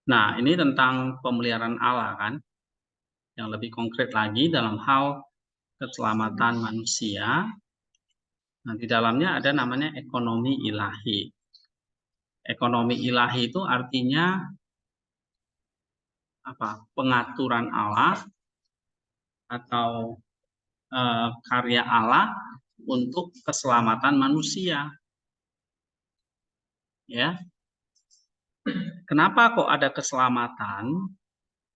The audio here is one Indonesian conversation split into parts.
Nah, ini tentang pemeliharaan Allah kan, yang lebih konkret lagi dalam hal keselamatan manusia. Nah, di dalamnya ada namanya ekonomi ilahi. Ekonomi ilahi itu artinya apa? Pengaturan Allah atau karya Allah untuk keselamatan manusia. Ya, kenapa kok ada keselamatan?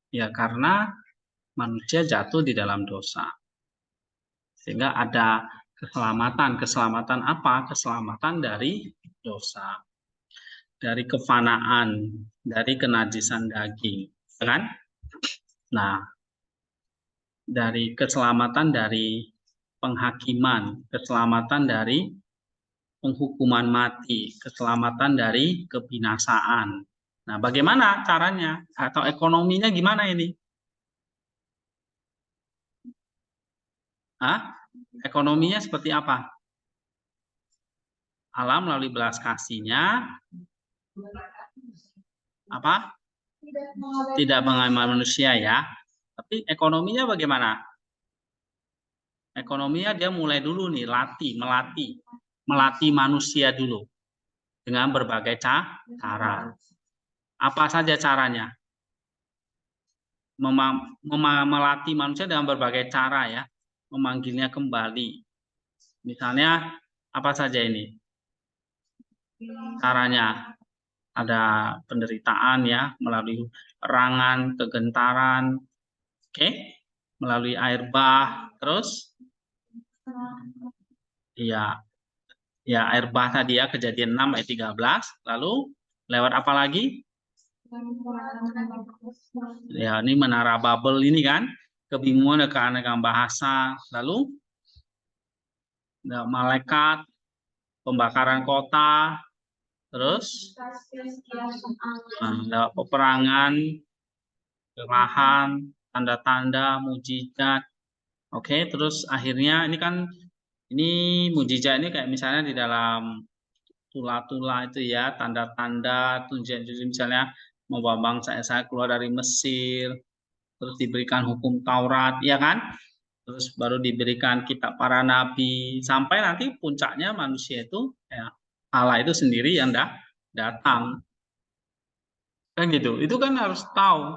Ya karena manusia jatuh di dalam dosa. Sehingga ada keselamatan. Keselamatan apa? Keselamatan dari dosa. Dari kefanaan, dari kenajisan daging. Kan? Nah, dari keselamatan dari penghakiman, keselamatan dari penghukuman mati, keselamatan dari kebinasaan. Nah, bagaimana caranya? Atau ekonominya gimana ini? Hah? Ekonominya seperti apa? Allah melalui belas kasihnya apa? Tidak mengamal manusia ya. Tapi ekonominya bagaimana? Ekonominya dia mulai dulu nih, melatih manusia dulu dengan berbagai cara. Apa saja caranya? Melatih manusia dengan berbagai cara ya, memanggilnya kembali. Misalnya apa saja ini? Caranya ada penderitaan ya, melalui perangan, kegentaran, oke, melalui air bah, terus ya, ya air bah tadi ya, Kejadian 6 ayat 13, lalu lewat apa lagi? Ya, ini menara Babel ini kan, kebingungan dan keanekaragaman bahasa, lalu malaikat, pembakaran kota, terus peperangan, kekalahan, tanda-tanda, mujizat. Oke, terus akhirnya ini mujizat ini kayak misalnya di dalam tula-tula itu ya, tanda-tanda, tunjukan misalnya membawa bangsa Israel keluar dari Mesir, terus diberikan hukum Taurat, ya kan? Terus baru diberikan kitab para nabi, sampai nanti puncaknya manusia itu, ya, Allah itu sendiri yang datang. Kan gitu. Itu kan harus tahu.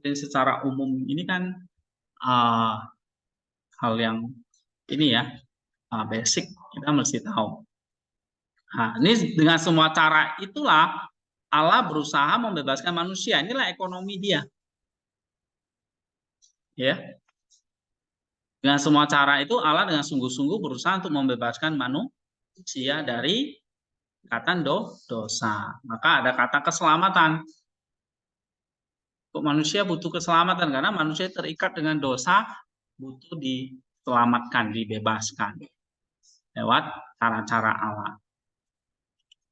Secara umum ini kan hal yang ini ya, basic kita mesti tahu. Nah, ini dengan semua cara itulah Allah berusaha membebaskan manusia. Inilah ekonomi dia. Ya. Dengan semua cara itu Allah dengan sungguh-sungguh berusaha untuk membebaskan manusia dari ikatan dosa. Maka ada kata keselamatan. Kok manusia butuh keselamatan? Karena manusia terikat dengan dosa, butuh diselamatkan, dibebaskan lewat cara-cara Allah.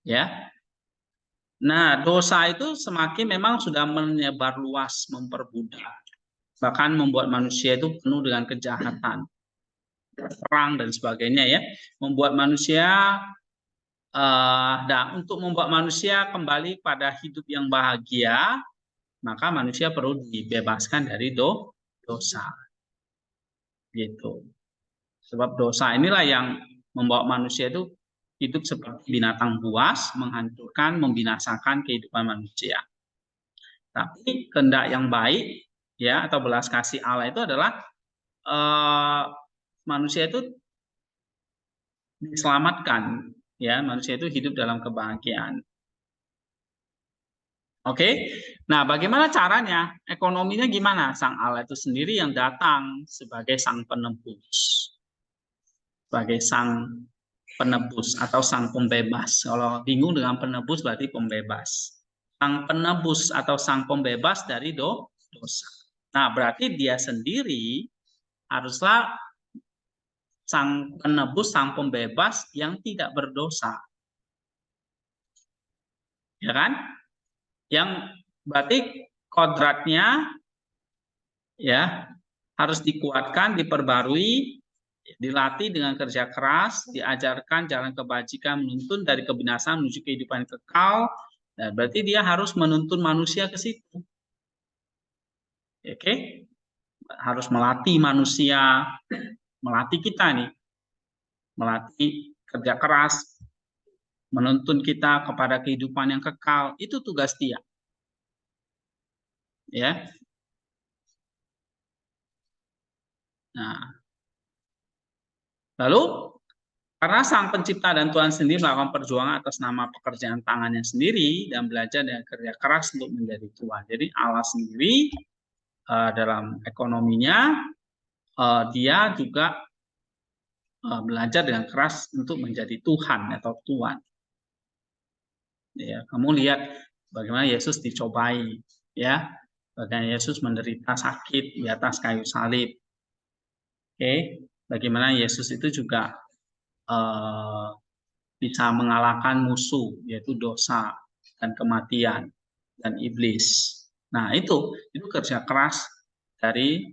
Ya. Nah, dosa itu semakin memang sudah menyebar luas, memperbudak. Bahkan membuat manusia itu penuh dengan kejahatan, perang dan sebagainya ya. Membuat manusia untuk membuat manusia kembali pada hidup yang bahagia, maka manusia perlu dibebaskan dari dosa. Gitu. Sebab dosa inilah yang membawa manusia itu hidup seperti binatang buas, menghancurkan, membinasakan kehidupan manusia. Tapi kehendak yang baik ya atau belas kasih Allah itu adalah manusia itu diselamatkan ya, manusia itu hidup dalam kebahagiaan. Oke. Nah, bagaimana caranya? Ekonominya gimana? Sang Allah itu sendiri yang datang sebagai sang penebus. Sebagai sang penebus atau sang pembebas. Kalau bingung dengan penebus berarti pembebas. Sang penebus atau sang pembebas dari dosa. Nah, berarti dia sendiri haruslah sang penebus, sang pembebas yang tidak berdosa. Ya kan? Yang berarti kodratnya ya harus dikuatkan, diperbarui, dilatih dengan kerja keras, diajarkan jalan kebajikan, menuntun dari kebinasaan menuju kehidupan kekal, Nah, berarti dia harus menuntun manusia ke situ. Oke? Harus melatih manusia, melatih kita nih, melatih kerja keras, menuntun kita kepada kehidupan yang kekal. Itu tugas dia. Ya. Nah, lalu karena Sang Pencipta dan Tuhan sendiri melakukan perjuangan atas nama pekerjaan tangannya sendiri dan belajar dengan kerja keras untuk menjadi Tuhan. Jadi Allah sendiri dalam ekonominya dia juga belajar dengan keras untuk menjadi Tuhan atau Tuhan. Ya, kamu lihat bagaimana Yesus dicobai, ya, bagaimana Yesus menderita sakit di atas kayu salib. Oke, bagaimana Yesus itu juga bisa mengalahkan musuh, yaitu dosa dan kematian dan iblis. Nah, itu kerja keras dari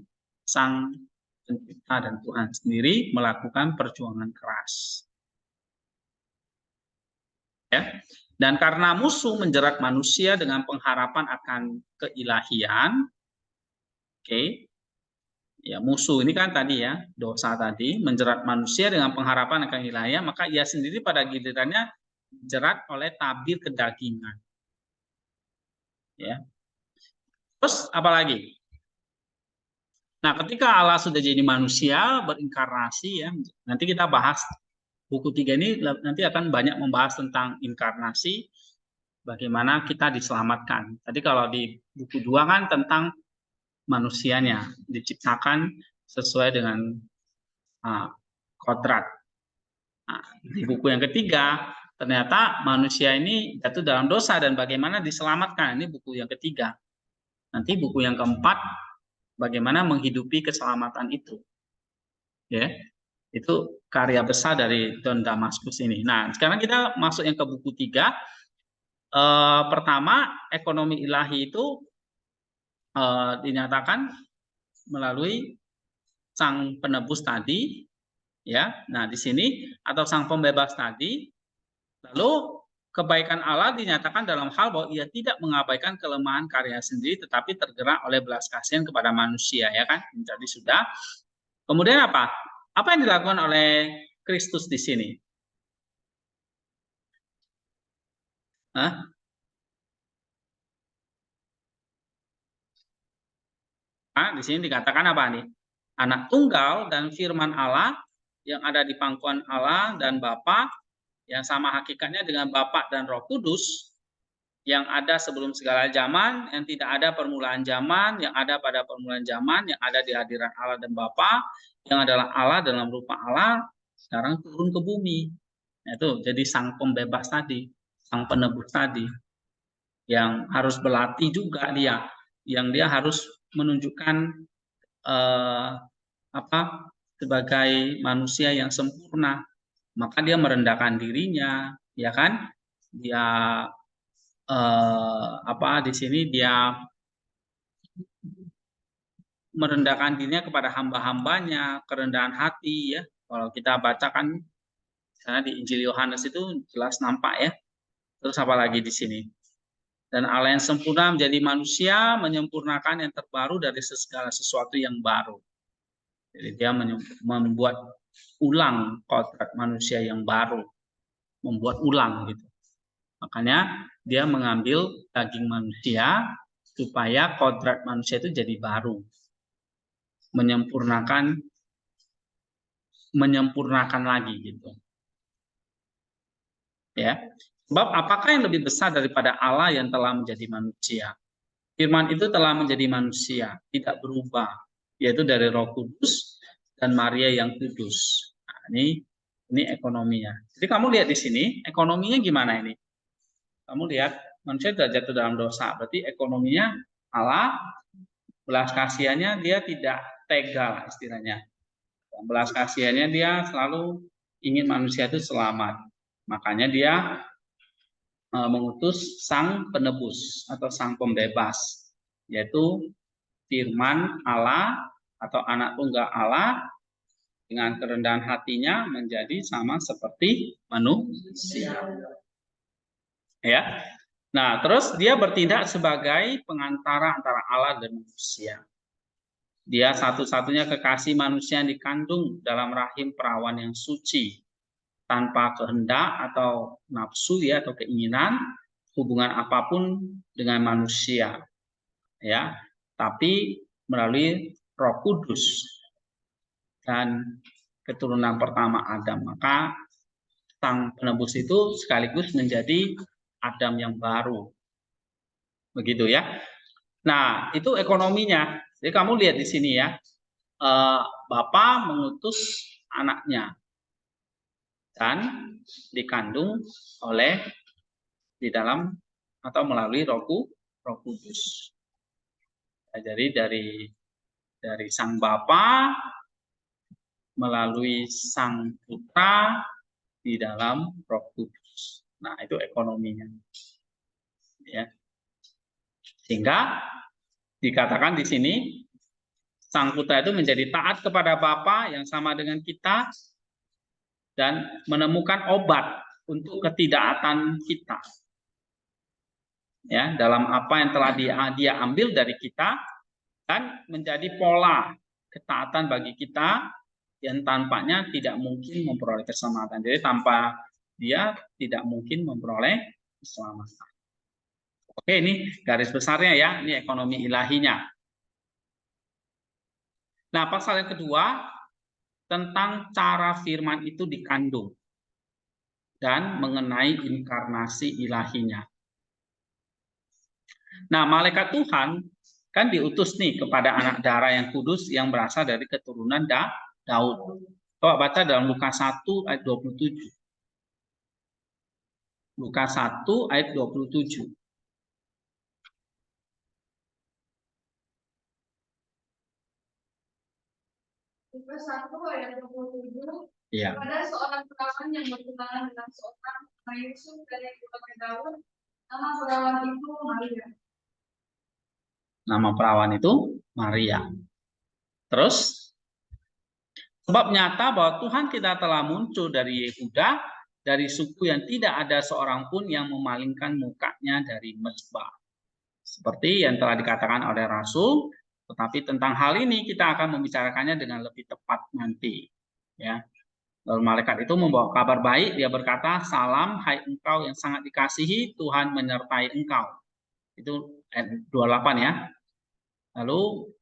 Sang Pencipta dan Tuhan sendiri melakukan perjuangan keras. Ya. Dan karena musuh menjerat manusia dengan pengharapan akan keilahian, oke, ya musuh ini kan tadi ya, dosa tadi, menjerat manusia dengan pengharapan akan keilahian, maka ia sendiri pada gilirannya dijerat oleh tabir kedagingan. Ya. Terus apa lagi? Nah, ketika Allah sudah jadi manusia, berinkarnasi ya, nanti kita bahas buku 3 ini nanti akan banyak membahas tentang inkarnasi, bagaimana kita diselamatkan. Tadi kalau di buku 2 kan tentang manusianya, diciptakan sesuai dengan kodrat. Nah, di buku yang ketiga, ternyata manusia ini jatuh dalam dosa dan bagaimana diselamatkan. Ini buku yang ketiga. Nanti buku yang keempat, bagaimana menghidupi keselamatan itu. Ya. Itu karya besar dari Don Damaskus ini. Nah, sekarang kita masuk yang ke buku 3. Pertama, ekonomi ilahi itu dinyatakan melalui Sang Penebus tadi, ya. Nah, di sini atau Sang Pembebas tadi. Lalu kebaikan Allah dinyatakan dalam hal bahwa ia tidak mengabaikan kelemahan karya sendiri, tetapi tergerak oleh belas kasihan kepada manusia, ya kan? Jadi sudah. Kemudian apa? Apa yang dilakukan oleh Kristus di sini? Hah? Nah, di sini dikatakan apa nih? Anak tunggal dan firman Allah yang ada di pangkuan Allah dan Bapa yang sama hakikatnya dengan Bapa dan Roh Kudus yang ada sebelum segala zaman, yang tidak ada permulaan zaman, yang ada pada permulaan zaman, yang ada di hadirat Allah dan Bapa, yang adalah Allah dalam rupa Allah, sekarang turun ke bumi. Nah, itu jadi Sang Pembebas tadi, Sang Penebus tadi, yang harus berlatih juga dia, yang dia harus menunjukkan sebagai manusia yang sempurna, maka dia merendahkan dirinya, ya kan? Dia di sini dia merendahkan dirinya kepada hamba-hambanya, kerendahan hati, ya. Kalau kita bacakan karena di Injil Yohanes itu jelas nampak ya. Terus apa lagi di sini? Dan Allah yang sempurna menjadi manusia, menyempurnakan yang terbaru dari segala sesuatu yang baru. Jadi dia membuat ulang kodrat manusia yang baru, membuat ulang gitu. Makanya dia mengambil daging manusia supaya kodrat manusia itu jadi baru, menyempurnakan lagi gitu. Ya. Sebab apakah yang lebih besar daripada Allah yang telah menjadi manusia? Firman itu telah menjadi manusia, tidak berubah, yaitu dari Roh Kudus dan Maria yang kudus. Nah, ini ekonominya. Jadi kamu lihat di sini, ekonominya gimana ini? Kamu lihat, manusia sudah jatuh dalam dosa, berarti ekonominya Allah, belas kasihannya dia tidak tega istilahnya. Belas kasihannya dia selalu ingin manusia itu selamat. Makanya dia mengutus Sang Penebus atau Sang Pembebas, yaitu firman Allah atau anak tunggal Allah dengan kerendahan hatinya menjadi sama seperti manusia. Ya. Nah, terus dia bertindak sebagai pengantara antara Allah dan manusia. Dia satu-satunya kekasih manusia yang dikandung dalam rahim perawan yang suci, tanpa kehendak atau nafsu ya atau keinginan hubungan apapun dengan manusia, ya, tapi melalui Roh Kudus dan keturunan pertama Adam. Maka sang penebus itu sekaligus menjadi Adam yang baru. Begitu ya. Nah, itu ekonominya. Jadi kamu lihat di sini ya. Bapa mengutus anaknya dan dikandung oleh di dalam atau melalui Roh Kudus. Jadi dari sang Bapa melalui sang Putra di dalam Roh Kudus. Nah, itu ekonominya. Ya. Sehingga dikatakan di sini sang Putra itu menjadi taat kepada Bapa yang sama dengan kita dan menemukan obat untuk ketidaktaatan kita. Ya, dalam apa yang telah dia ambil dari kita dan menjadi pola ketaatan bagi kita yang tampaknya tidak mungkin memperoleh keselamatan. Jadi tanpa dia tidak mungkin memperoleh keselamatan. Oke, ini garis besarnya ya, ini ekonomi ilahinya. Nah, pasal yang kedua tentang cara firman itu dikandung dan mengenai inkarnasi ilahinya. Nah, malaikat Tuhan kan diutus nih kepada anak darah yang kudus yang berasal dari keturunan Daud. Coba baca dalam Lukas 1 ayat 27. Lukas 1 ayat 27. Lukas 1 ayat 27. Ya. Pada seorang perawan yang bertunangan dengan seorang Yusuf dari keluarga Daud, nama perawan itu Maria. Nama perawan itu Maria. Terus, sebab nyata bahwa Tuhan kita telah muncul dari Yehuda, dari suku yang tidak ada seorang pun yang memalingkan mukanya dari mezbah. Seperti yang telah dikatakan oleh Rasul, tetapi tentang hal ini kita akan membicarakannya dengan lebih tepat nanti. Ya. Lalu malaikat itu membawa kabar baik, dia berkata, salam hai engkau yang sangat dikasihi, Tuhan menyertai engkau. Itu ayat 28 ya. Lalu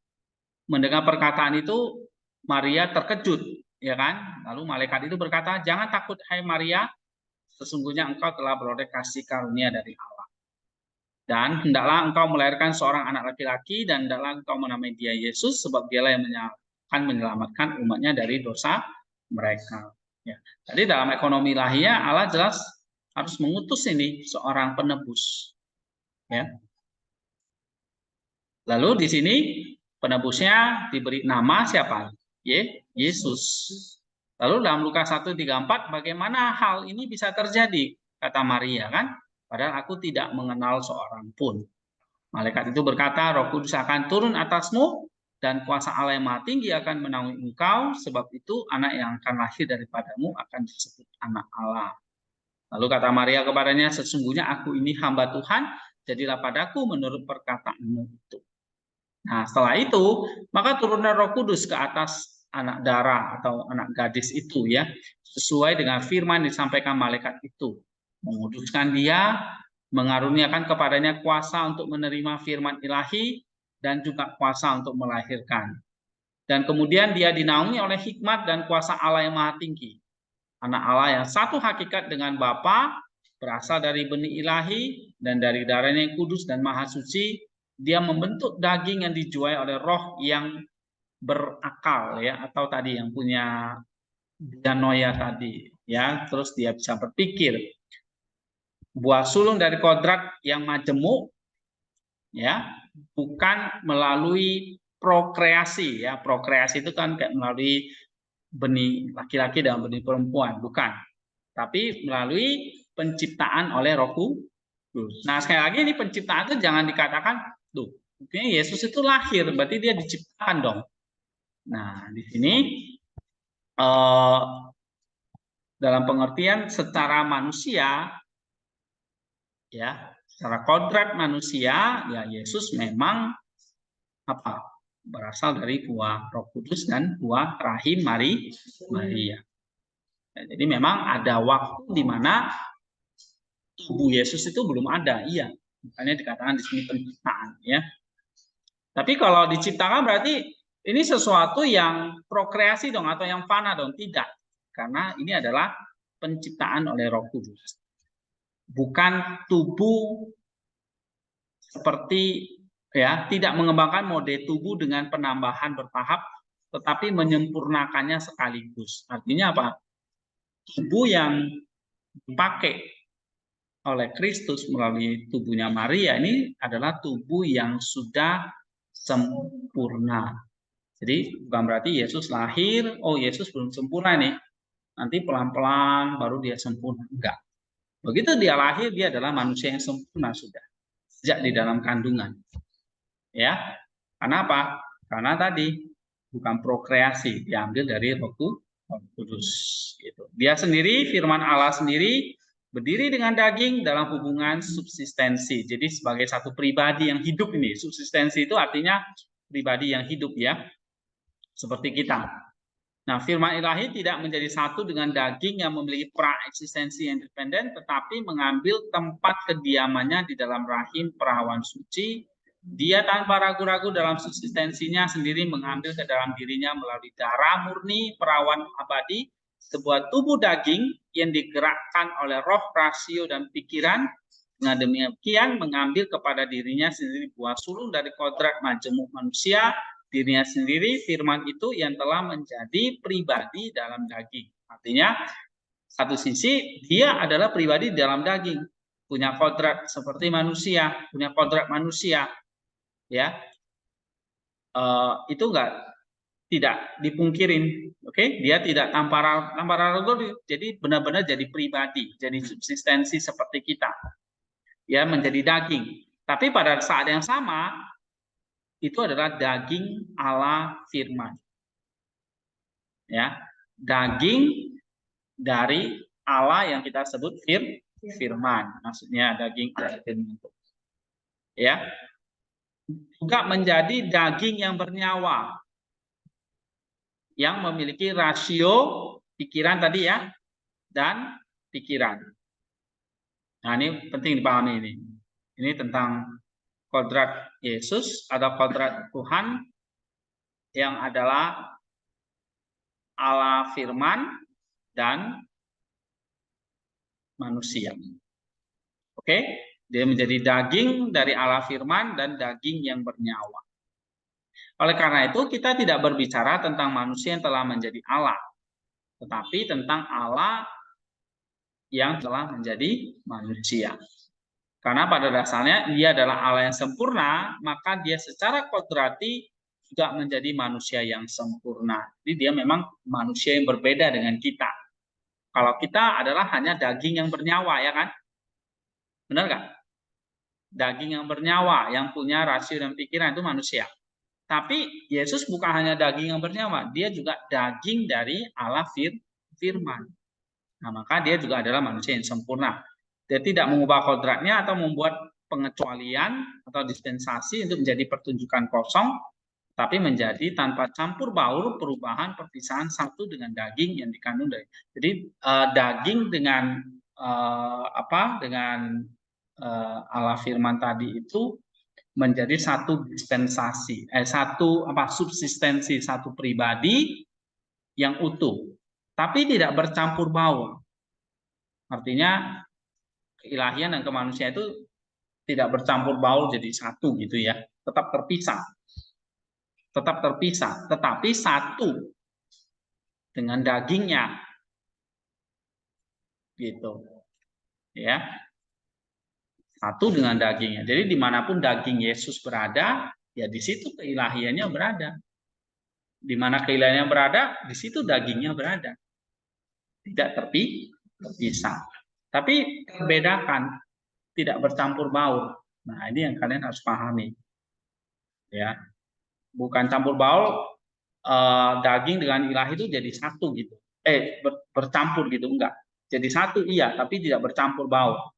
mendengar perkataan itu Maria terkejut, ya kan? Lalu malaikat itu berkata, jangan takut hai Maria, sesungguhnya engkau telah beroleh kasih karunia dari Allah. Dan hendaklah engkau melahirkan seorang anak laki-laki dan hendaklah engkau menamai dia Yesus sebab dialah yang akan menyelamatkan umatnya dari dosa mereka. Ya. Jadi dalam ekonomi ilahiyah Allah jelas harus mengutus ini seorang penebus. Ya. Lalu di sini penebusnya diberi nama siapa? Yesus. Lalu dalam Lukas 1:34 bagaimana hal ini bisa terjadi? Kata Maria kan? Padahal aku tidak mengenal seorang pun. Malaikat itu berkata, Roh Kudus akan turun atasmu dan kuasa Allah yang Maha Tinggi akan menaungi engkau, sebab itu anak yang akan lahir daripadamu akan disebut anak Allah. Lalu kata Maria kepadanya, sesungguhnya aku ini hamba Tuhan, jadilah padaku menurut perkataanmu itu. Nah, setelah itu, maka turunlah Roh Kudus ke atas anak darah atau anak gadis itu ya, sesuai dengan firman yang disampaikan malaikat itu. Menguduskan dia, mengaruniakan kepadanya kuasa untuk menerima firman ilahi dan juga kuasa untuk melahirkan. Dan kemudian dia dinaungi oleh hikmat dan kuasa Allah yang Maha Tinggi. Anak Allah yang satu hakikat dengan Bapa, berasal dari benih ilahi dan dari darahnya yang kudus dan maha suci. Dia membentuk daging yang dijuai oleh roh yang berakal ya, atau tadi yang punya dianoia tadi ya, terus dia bisa berpikir. Buah sulung dari kodrat yang majemuk ya, bukan melalui prokreasi ya. Prokreasi itu kan kayak melalui benih laki-laki dan benih perempuan, bukan. Tapi melalui penciptaan oleh Roh Kudus. Nah, sekali lagi ini penciptaan itu jangan dikatakan tuh, mungkin Yesus itu lahir, berarti dia diciptakan dong. Nah, di sini dalam pengertian secara manusia ya, Secara kodrat manusia, ya Yesus memang berasal dari buah Roh Kudus dan buah rahim Maria. Ya, jadi memang ada waktu di mana tubuh Yesus itu belum ada, iya. Makanya dikatakan di sini penciptaan, ya. Tapi kalau diciptakan berarti ini sesuatu yang prokreasi dong atau yang fana dong? Tidak. Karena ini adalah penciptaan oleh Roh Kudus. Bukan tubuh seperti tidak mengembangkan mode tubuh dengan penambahan bertahap, tetapi menyempurnakannya sekaligus. Artinya apa? Tubuh yang dipakai oleh Kristus melalui tubuhnya Maria ini adalah tubuh yang sudah sempurna. Jadi bukan berarti Yesus lahir, Yesus belum sempurna nih, nanti pelan-pelan baru dia sempurna. Enggak. Begitu dia lahir, dia adalah manusia yang sempurna sudah sejak di dalam kandungan. Ya, karena apa? Karena tadi bukan prokreasi, diambil dari Roh Kudus. Gitu. Dia sendiri, firman Allah sendiri, berdiri dengan daging dalam hubungan subsistensi. Jadi sebagai satu pribadi yang hidup ini, subsistensi itu artinya pribadi yang hidup ya, seperti kita. Nah, firman ilahi tidak menjadi satu dengan daging yang memiliki praeksistensi yang independen, tetapi mengambil tempat kediamannya di dalam rahim perawan suci. Dia tanpa ragu-ragu dalam subsistensinya sendiri mengambil ke dalam dirinya melalui darah murni perawan abadi, sebuah tubuh daging yang digerakkan oleh roh, rasio, dan pikiran. Dengan demikian mengambil kepada dirinya sendiri buah sulung dari kodrat majemuk manusia, dirinya sendiri, firman itu yang telah menjadi pribadi dalam daging. Artinya, satu sisi dia adalah pribadi dalam daging, punya kodrat seperti manusia, punya kodrat manusia, ya. Itu tidak dipungkirin, oke? Dia tidak tanpa ragu, jadi benar-benar jadi pribadi, jadi subsistensi seperti kita, ya, menjadi daging. Tapi pada saat yang sama itu adalah daging Allah firman. Ya, daging dari Allah yang kita sebut firman. Maksudnya daging firman. Ya. Juga menjadi daging yang bernyawa. Yang memiliki rasio pikiran tadi ya, dan pikiran. Nah, ini penting dipahami ini. Ini tentang kodrat Yesus atau kodrat Tuhan yang adalah Allah firman dan manusia. Oke, dia menjadi daging dari Allah firman dan daging yang bernyawa. Oleh karena itu kita tidak berbicara tentang manusia yang telah menjadi Allah, tetapi tentang Allah yang telah menjadi manusia. Karena pada dasarnya dia adalah Allah yang sempurna, maka dia secara kodrati juga menjadi manusia yang sempurna. Jadi dia memang manusia yang berbeda dengan kita. Kalau kita adalah hanya daging yang bernyawa, ya kan? Benar nggak? Daging yang bernyawa, yang punya rasio dan pikiran itu manusia. Tapi Yesus bukan hanya daging yang bernyawa, dia juga daging dari Allah firman. Nah, maka dia juga adalah manusia yang sempurna. Dia tidak mengubah kodratnya atau membuat pengecualian atau dispensasi untuk menjadi pertunjukan kosong, tapi menjadi tanpa campur baur perubahan perpisahan satu dengan daging yang dikandung dari. Jadi daging dengan Allah firman tadi itu menjadi satu dispensasi, subsistensi, satu pribadi yang utuh, tapi tidak bercampur baur. Artinya keilahian dan kemanusiaan itu tidak bercampur baur jadi satu gitu ya, tetap terpisah, tetapi satu dengan dagingnya, gitu, ya. Satu dengan dagingnya. Jadi dimanapun daging Yesus berada, ya di situ keilahiannya berada. Di mana keilahiannya berada, di situ dagingnya berada. Tidak terpisah. Tapi bedakan, tidak bercampur baur. Nah, ini yang kalian harus pahami. Ya. Bukan campur baur, daging dengan ilahi itu jadi satu gitu. Bercampur gitu, enggak. Jadi satu iya, tapi tidak bercampur baur.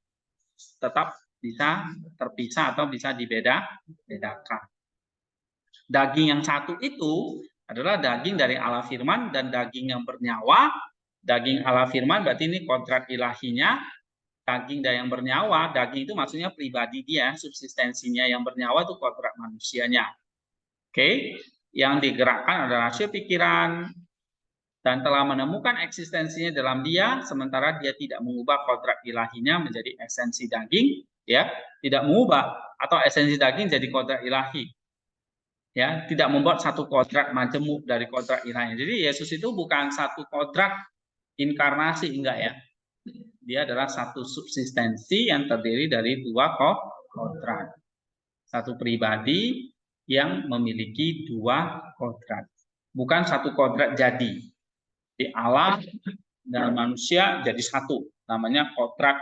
Tetap bisa terpisah atau bisa dibedakan. Daging yang satu itu adalah daging dari Allah firman dan daging yang bernyawa. Daging Allah firman berarti ini kodrat ilahinya. Daging dan yang bernyawa, daging itu maksudnya pribadi dia, subsistensinya. Yang bernyawa itu kodrat manusianya. Oke, yang digerakkan adalah rasio pikiran dan telah menemukan eksistensinya dalam dia, sementara dia tidak mengubah kodrat ilahinya menjadi esensi daging, ya, tidak mengubah atau esensi daging jadi kodrat ilahi, ya, tidak membuat satu kodrat majemuk dari kodrat ilahi. Jadi Yesus itu bukan satu kodrat inkarnasi, enggak ya, dia adalah satu subsistensi yang terdiri dari dua kodrat, satu pribadi yang memiliki dua kodrat, bukan satu kodrat jadi. Di Allah dan manusia jadi satu, namanya kodrat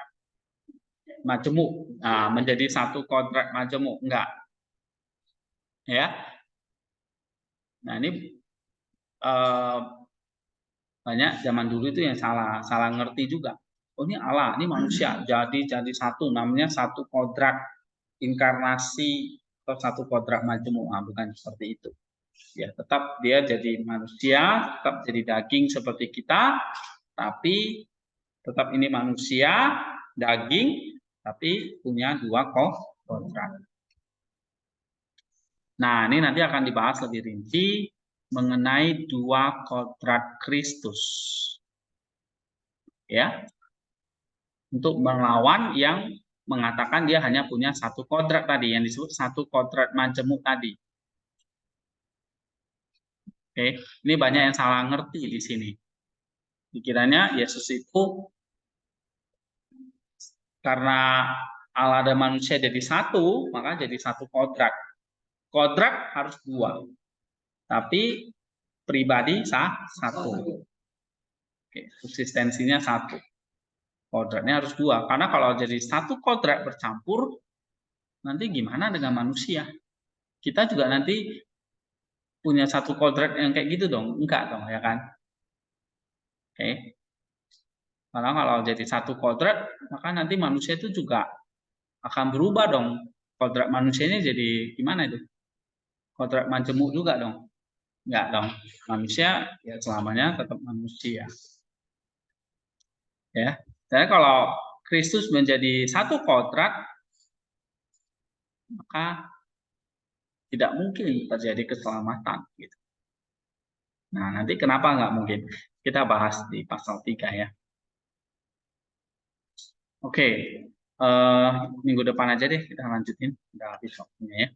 majemuk. Nah, menjadi satu kodrat majemuk, enggak, ya. Nah, ini banyak zaman dulu itu yang salah ngerti juga. Oh, ini Allah, ini manusia, jadi satu, namanya satu kodrat inkarnasi atau satu kodrat majemuk. Nah, bukan seperti itu. Ya, tetap dia jadi manusia, tetap jadi daging seperti kita, tapi tetap ini manusia, daging, tapi punya dua kodrat. Nah, ini nanti akan dibahas lebih rinci mengenai dua kodrat Kristus. Ya. Untuk melawan yang mengatakan dia hanya punya satu kodrat tadi, yang disebut satu kodrat majemuk tadi. Oke, ini banyak yang salah ngerti di sini. Pikirannya Yesus itu karena Allah dan manusia jadi satu, maka jadi satu kodrat. Kodrat harus dua, tapi pribadi satu. Oke, subsistensinya satu. Kodratnya harus dua, karena kalau jadi satu kodrat bercampur, nanti gimana dengan manusia? Kita juga nanti punya satu kodrat yang kayak gitu dong, enggak dong, ya kan? Oke. Karena kalau jadi satu kodrat, maka nanti manusia itu juga akan berubah dong. Kodrat manusia ini jadi gimana itu? Kodrat majemuk juga dong. Enggak dong. Manusia ya selamanya tetap manusia. Ya. Jadi kalau Kristus menjadi satu kodrat, maka tidak mungkin terjadi keselamatan. Gitu. Nah, nanti kenapa nggak mungkin? Kita bahas di pasal 3 ya. Oke, minggu depan aja deh kita lanjutin. Udah habis waktunya ya.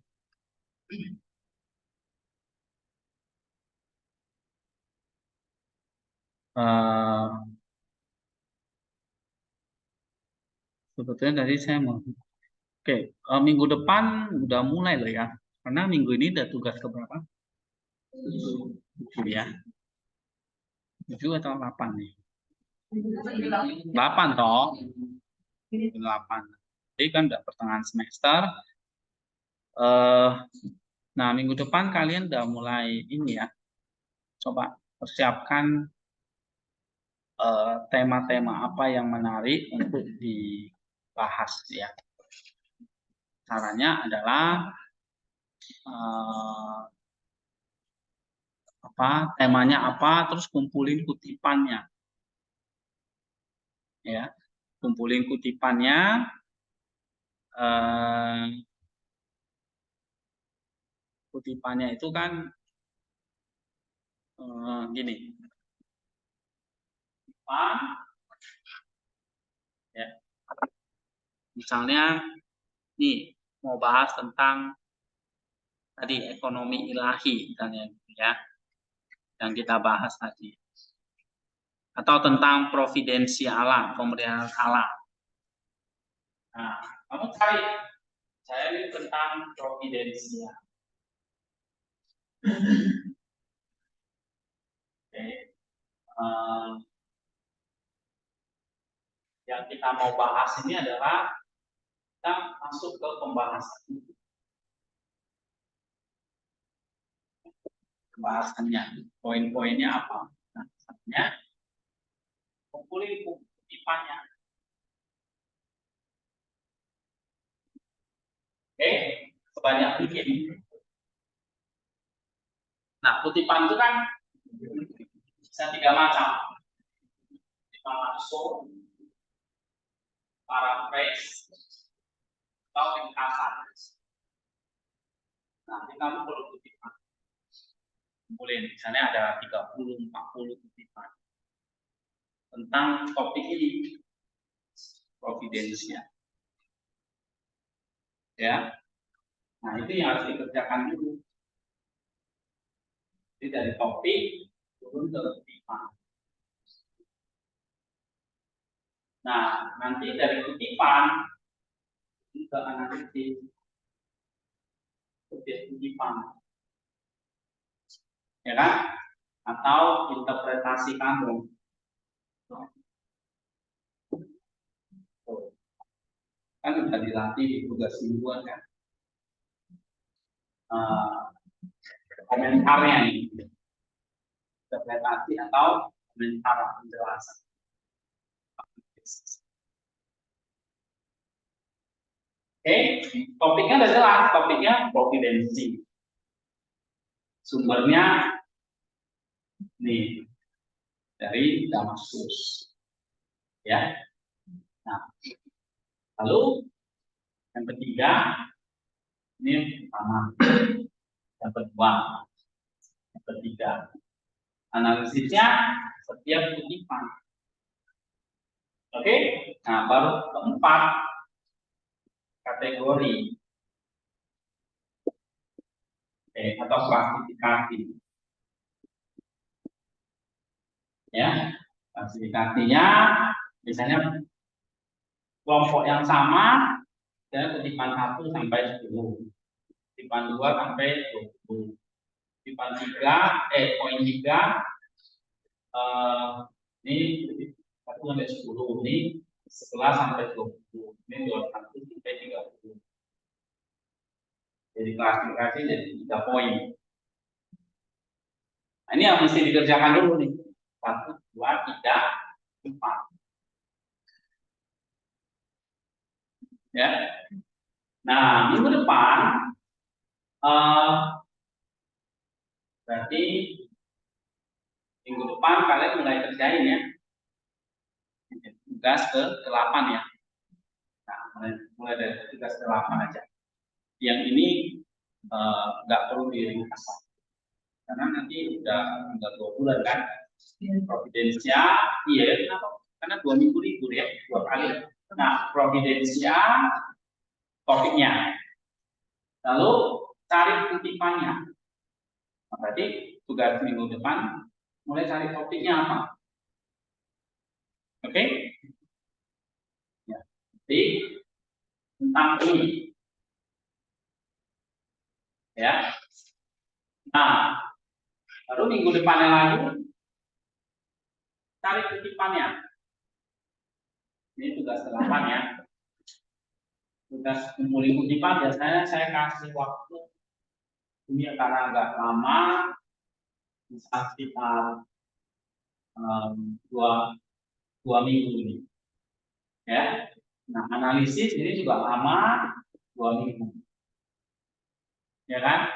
Sebetulnya tadi saya mau. Oke, minggu depan udah mulai loh ya. Karena minggu ini udah tugas keberapa? 7 ya. 7 atau 8 nih? 8 toh. 8. Jadi kan udah pertengahan semester. Nah, minggu depan kalian udah mulai ini ya. Coba persiapkan tema-tema apa yang menarik untuk dibahas ya. Caranya adalah temanya apa, terus kumpulin kutipannya. Ya. Kumpulin kutipannya. Kutipannya itu kan gini. Ya. Misalnya nih mau bahas tentang tadi ekonomi ilahi misalnya ya, yang kita bahas tadi, atau tentang providensi Allah, pemeliharaan Allah. Nah, kamu cari saya ini tentang providensi. Oke. Yang kita mau bahas ini adalah kita masuk ke pembahasannya, poin-poinnya apa? Nah, misalnya kumpulin kutipannya. Oke, sebanyak bikin. Nah, kutipan itu kan bisa 3 macam. Kutipan langsung, paraphrase, atau ringkasan. Nanti kamu perlu kutipan. Boleh, misalnya ada 30, 40 kutipan tentang topik ini, providensia. Ya, nah itu yang harus dikerjakan dulu. Jadi dari topik turun ke kutipan. Nah, nanti dari kutipan ke analisis objek kutipan, ya kan? Atau interpretasi kamu. Kan sudah dilatih di tugas mingguan kan? Komentarnya nih, interpretasi atau komentar penjelasan. Oke, topiknya udah jelas, topiknya providensi. Sumbernya nih dari Damaskus, ya. Nah, lalu yang ketiga ini pertama, yang kedua, yang ketiga, analisisnya setiap kutipan. Oke, nah baru keempat, kategori atau klasifikasi. Ya, klasifikasinya misalnya kelompok yang sama dan kutipan 1 sampai 10, kutipan 2 sampai 20, kutipan 3 poin 3 ini 1 sampai 10, ini 11 sampai 20, ini 21 sampai 30. Jadi klasifikasi jadi 3 poin. Nah, ini yang mesti dikerjakan dulu nih. 1, 2, 3, 4. Ya. Nah, minggu depan berarti minggu depan kalian mulai kerjain ya. Tugas ke-8 ya. Nah, mulai dari tugas ke-8 aja. Yang ini nggak perlu diringkas. Karena nanti udah 2 bulan kan. Providensia, iya kenapa? Karena 2 minggu libur ya, 2 kali. Nah, providensia topiknya. Lalu cari kutipannya. Nah, berarti tugas minggu depan mulai cari topiknya apa? Oke? Ya. Jadi tentang ini. Ya. Nah, lalu minggu depannya lagi cari kutipannya. Ini tugas ke-8 ya. Tugas kumpulin kutipan biasanya saya kasih waktu ini karena agak lama, bisa sekitar 2 minggu ini. Ya. Nah, analisis ini juga lama, 2 minggu. Ya kan?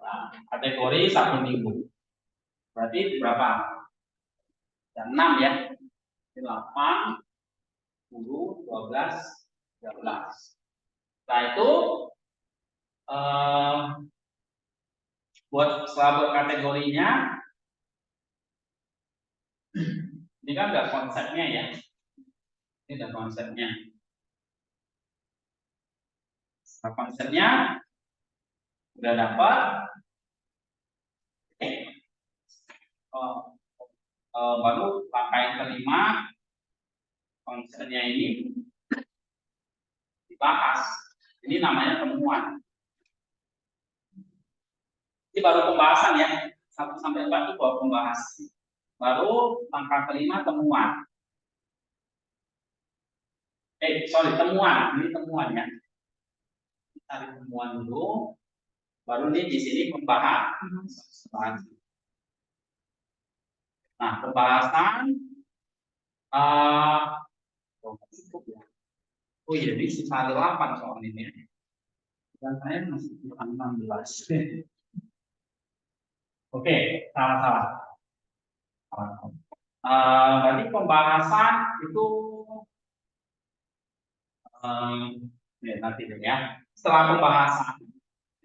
Nah, kategori 1 minggu. Berarti berapa? 6 ya. 8, 10, 12, 13. Setelah itu setelah buat kategorinya, ini kan udah konsepnya ya. Ini udah konsepnya. Nah, konsepnya udah dapat. Baru langkah yang kelima, konsepnya ini dibahas. Ini namanya temuan. Ini baru pembahasan ya. 1 sampai 4 itu baru pembahas. Baru langkah kelima temuan. Temuan. Ini temuan ya. Cari temuan dulu. Baru ini di sini pembahas. Nah, pembahasan Oh iya, ini sisa 8 soal ini. Dan saya masih 16. Oke, salah. Berarti pembahasan itu nanti deh ya. Setelah pembahasan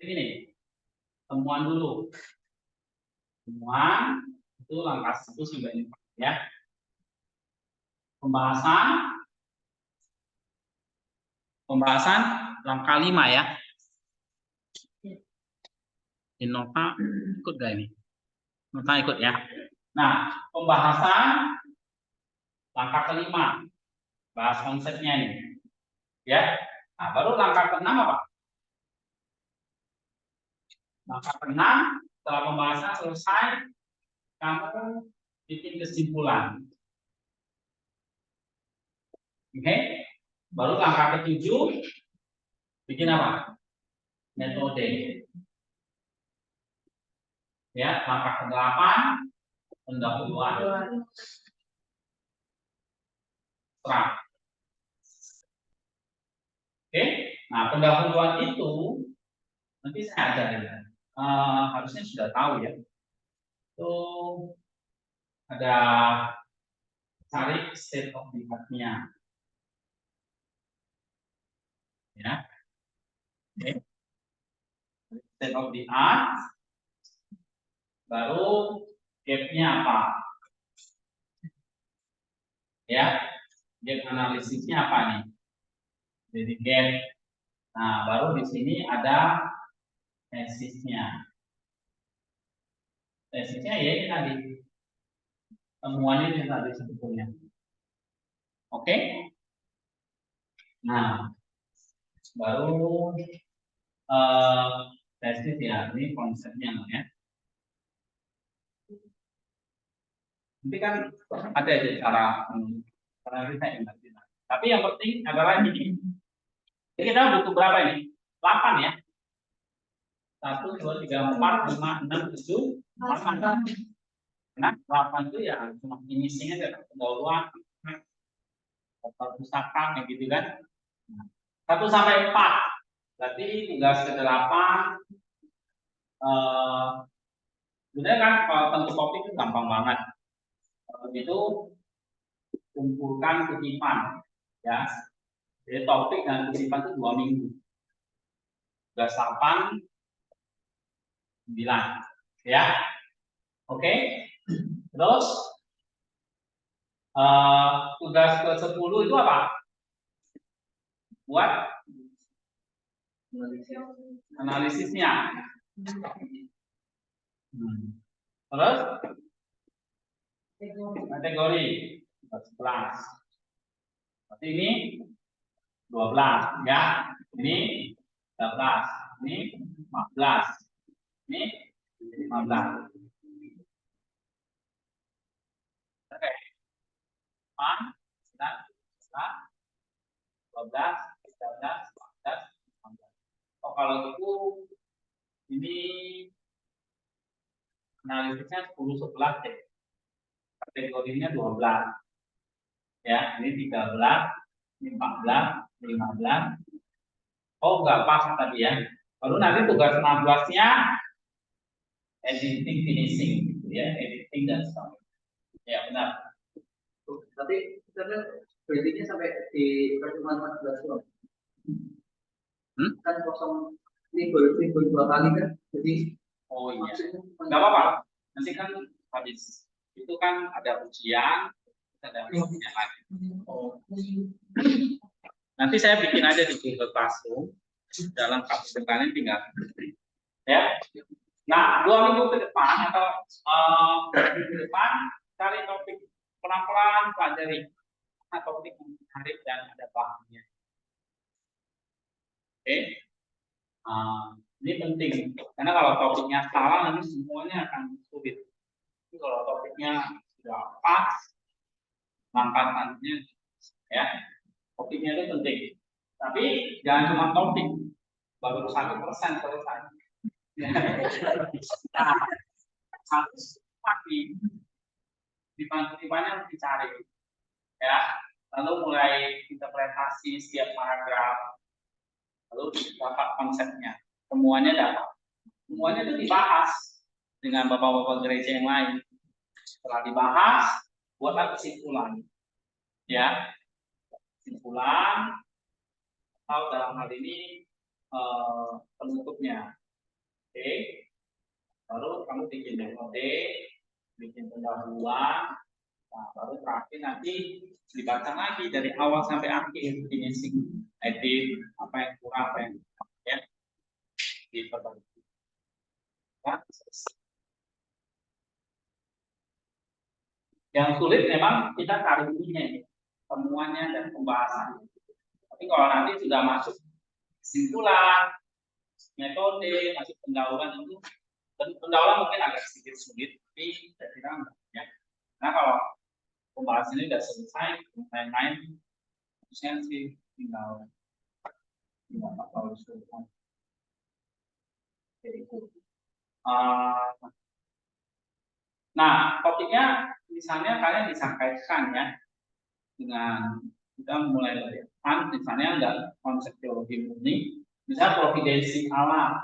ini temuan dulu. Temuan itu langkah 1 sampai 4 ya. Pembahasan langkah 5 ya. Innova ikut gak ini? Innova ikut ya. Nah, pembahasan langkah kelima, bahas konsepnya ini, ya. Nah, baru langkah keenam apa? Langkah keenam, setelah pembahasan selesai, kamu bikin kesimpulan. Oke? Baru langkah ketujuh, bikin apa? Metode. Ya, langkah ke-8, pendahuluan. Terang. Oke? Nah, pendahuluan itu nanti saya ajarin. Harusnya sudah tahu ya. Itu ada cari state of the art-nya. Ya. Oke. State of the art. Baru gap-nya apa? Ya. Gap analisisnya apa nih? Jadi gap. Nah, baru di sini ada tesisnya. Tesisnya ya ini tadi. Temuannya yang tadi sebetulnya. Oke? Nah, baru tesis ya, ini konsepnya ya. Nanti kan ada aja cara kita ingat. Tapi yang penting adalah ini. Jadi kita butuh berapa ini? 8 ya. 1, 2, 3, 4, 5, 6, 7, 8. Nah, 8 itu ya cuma finishing aja, pendahuluan, pusaka kayak gitu kan. 1 sampai 4. Berarti tugas ke-8 sebenarnya kan kalau tentu topik itu gampang banget. Kalau gitu kumpulkan kutipan ya. Jadi topik dan kutipan itu 2 minggu. Tugas 8 9 ya. Oke. Terus tugas ke-10 itu apa? Buat analisisnya. Terus kategori 11. Berarti ini 12 ya. Ini 13, ini 14. Ini 15. Oke. 8, 9, 12, 13, 14, 15. Oh, kalau itu ini analisisnya 10 11 deh. Kategorinya 12. Ya, ini 13, ini 14, 15. Oh, enggak pas tadi ya. Lalu nanti tugas 16-nya editing finishing gitu ya, editing dan sebagainya. Ya, benar. Tapi kita berhentinya sampai di pertemuan 14 loh. Kan kosong libur 2 kali kan, jadi oh iya, nggak apa-apa. Nanti kan habis itu kan ada ujian, ada ujian lagi. Oh. Nanti saya bikin aja di Google Classroom dalam kapsul kalian tinggal ya. Nah, 2 minggu ke depan atau minggu ke depan cari topik pelan-pelan pelajari topik yang menarik dan ada bahannya. Oke. Ini penting karena kalau topiknya salah nanti semuanya akan sulit. Tapi kalau topiknya sudah pas, langkah selanjutnya ya. Topiknya itu penting. Tapi jangan cuma topik, baru 1% selesai. Nah, harus pasti tipe-tipenya harus dicari ya. Lalu mulai interpretasi kasih setiap paragraf, lalu dapat konsepnya, semuanya dapat. Semuanya itu dibahas dengan bapak-bapak gereja yang lain. Setelah dibahas, buatlah kesimpulan, ya, kesimpulan atau dalam hal ini penutupnya. Oke, baru kamu bikin metode, bikin pendahuluan, nah, baru terakhir nanti dibaca lagi dari awal sampai akhir, finishing, edit, apa yang kurang, apa yang ya, diperbaiki. Nah, yang sulit memang kita tarik ini, temuannya dan pembahasan. Tapi kalau nanti sudah masuk kesimpulan, metode, masuk pendahuluan itu, pendahuluan mungkin agak sedikit sulit, tapi saya kira enggak, ya. Nah kalau pembahasan ini sudah selesai, lain-lain, harusnya sih tinggal terlalu sulit. Nah, topiknya misalnya kalian bisa kaitkan ya dengan kita mulai dari misalnya enggak konsep teologi murni, misalnya providensi Allah,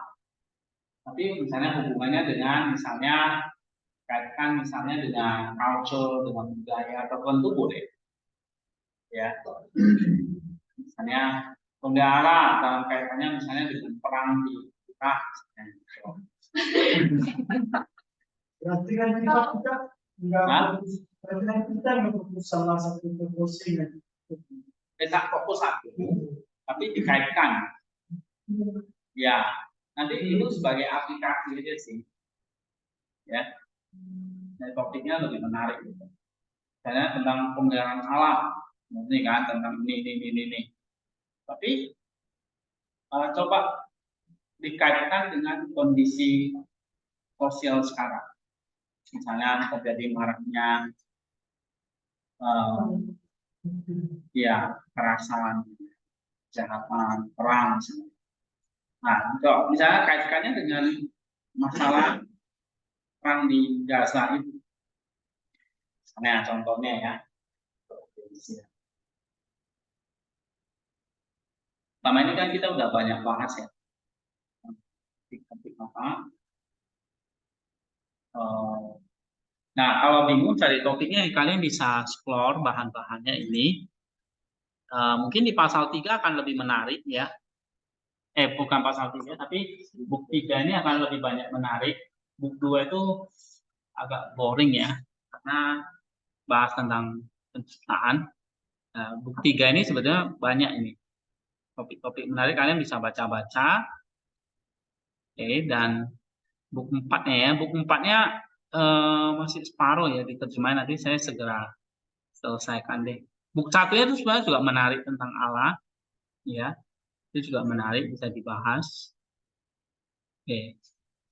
tapi misalnya hubungannya dengan misalnya kaitkan misalnya dengan culture, dengan budaya tertentu boleh, ya. Misalnya pembela dalam kaitannya misalnya dengan perang di Irak. Berarti kan kita nggak fokus salah satu proposal. Tidak fokus satu, tapi dikaitkan. Ya, nanti itu sebagai aplikasi aja sih, ya. Dan topiknya lebih menarik. Misalnya tentang pemeliharaan alam, ini kan tentang ini. Tapi coba dikaitkan dengan kondisi sosial sekarang. Misalnya terjadi maraknya ya kekerasan, kejahatan, perang. Nah, kalau misalnya kaitkannya dengan masalah perang di Gaza itu, misalnya contohnya ya. Selama ini kan kita udah banyak bahas ya. Nah, kalau bingung cari topiknya, kalian bisa explore bahan-bahannya ini. Mungkin di pasal 3 akan lebih menarik ya. Bukan pasal 3, tapi buk 3 ini akan lebih banyak menarik. Buk 2 itu agak boring ya, karena bahas tentang penciptaan. Buk 3 ini sebetulnya banyak ini. Topik-topik menarik, kalian bisa baca-baca. Dan buk 4-nya ya, buk 4-nya masih separuh ya diterjemahin, nanti saya segera selesaikan deh. Buk 1-nya itu sebenarnya juga menarik tentang Allah, ya, itu juga menarik, bisa dibahas.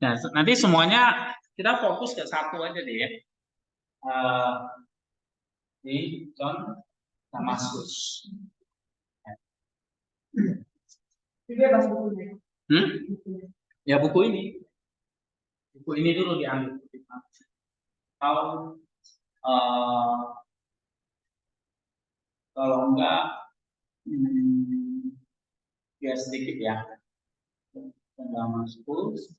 Nah nanti semuanya kita fokus ke satu aja deh ya, di John Damaskus. Juga bahasa bukunya. Ya buku ini dulu diambil. Kalau enggak ya sedikit ya. Damaskus.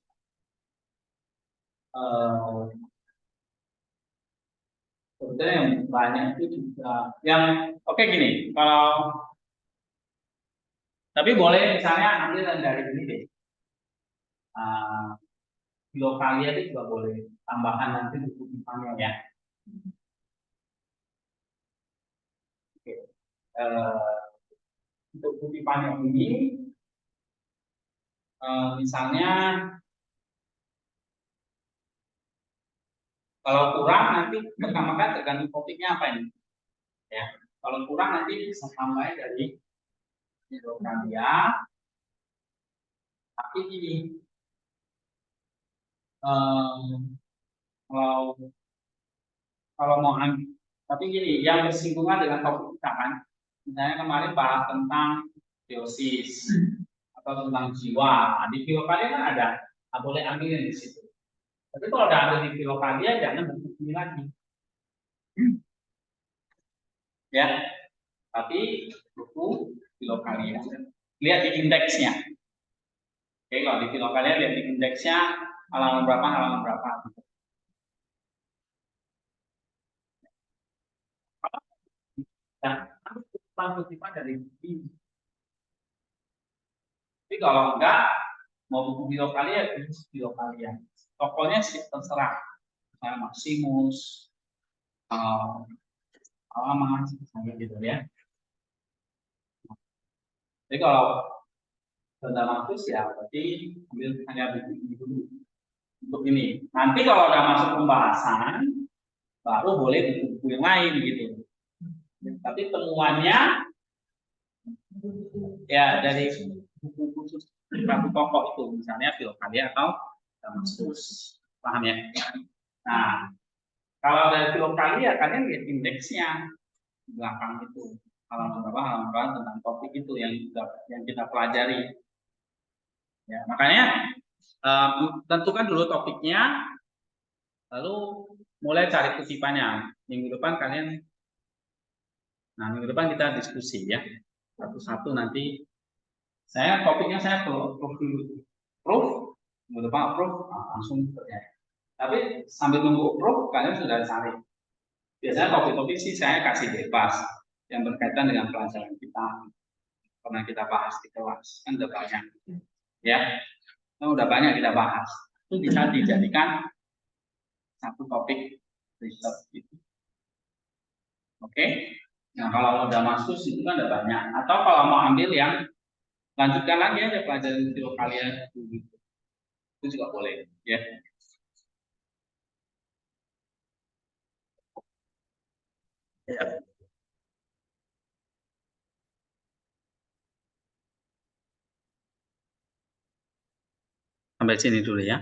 Sebetulnya yang banyak itu juga yang oke gini, kalau tapi boleh misalnya ambil dari ini deh. Lokalia itu juga boleh, tambahan nanti buku depannya ya. Oke. Untuk buku depannya ini misalnya kalau kurang nanti pertama-kali tergantung topiknya apa ini ya. Kalau kurang nanti bisa tambah dari Lokalia. Tapi ini kalau mau tapi gini, yang bersinggungan dengan topik kita kan, misalnya kemarin bahas tentang teosis atau tentang jiwa. Nah, di Filokalia kan ada, boleh ambil yang di situ. Tapi kalau ada ambil di Filokalia, jangan buku ini lagi. Ya, tapi buku ini ya. Lihat di indeksnya. Oke, kalau di Filokalia lihat di indeksnya halaman berapa. Nah, kutipan dari ini. Tapi kalau enggak mau buku Filokalia, Filokalia. Tokonya sih terserah. Misalnya Maximus, halaman, misalnya gitu ya. Jadi kalau sudah masuk ya berarti ambil hanya buku dulu untuk ini. Nanti kalau udah masuk pembahasan, baru boleh buku-buku yang lain gitu. Tapi temuannya ya dari buku khusus satu tokoh itu, misalnya Filokalia atau Damaskus, paham ya? Nah, kalau dari Filokalia kalian lihat indeksnya di belakang itu halaman berapa tentang topik itu yang kita pelajari. Ya, makanya tentukan dulu topiknya, lalu mulai cari kutipannya. Minggu depan kita diskusi ya, satu-satu nanti. Topiknya saya proof dulu, minggu depan langsung terjadi. Tapi sambil nunggu proof, kalian sudah cari. Biasanya topik-topik sih saya kasih bebas yang berkaitan dengan pelajaran kita, pernah kita bahas di kelas, kan udah banyak, ya. Udah banyak kita bahas. Itu bisa dijadikan satu topik riset gitu. Oke. Nah, kalau udah masuk itu kan udah banyak. Atau kalau mau ambil yang lanjutkan lagi aja pelajaran Filokalia gitu. Itu juga boleh, ya. Ya. Sampai sini dulu ya.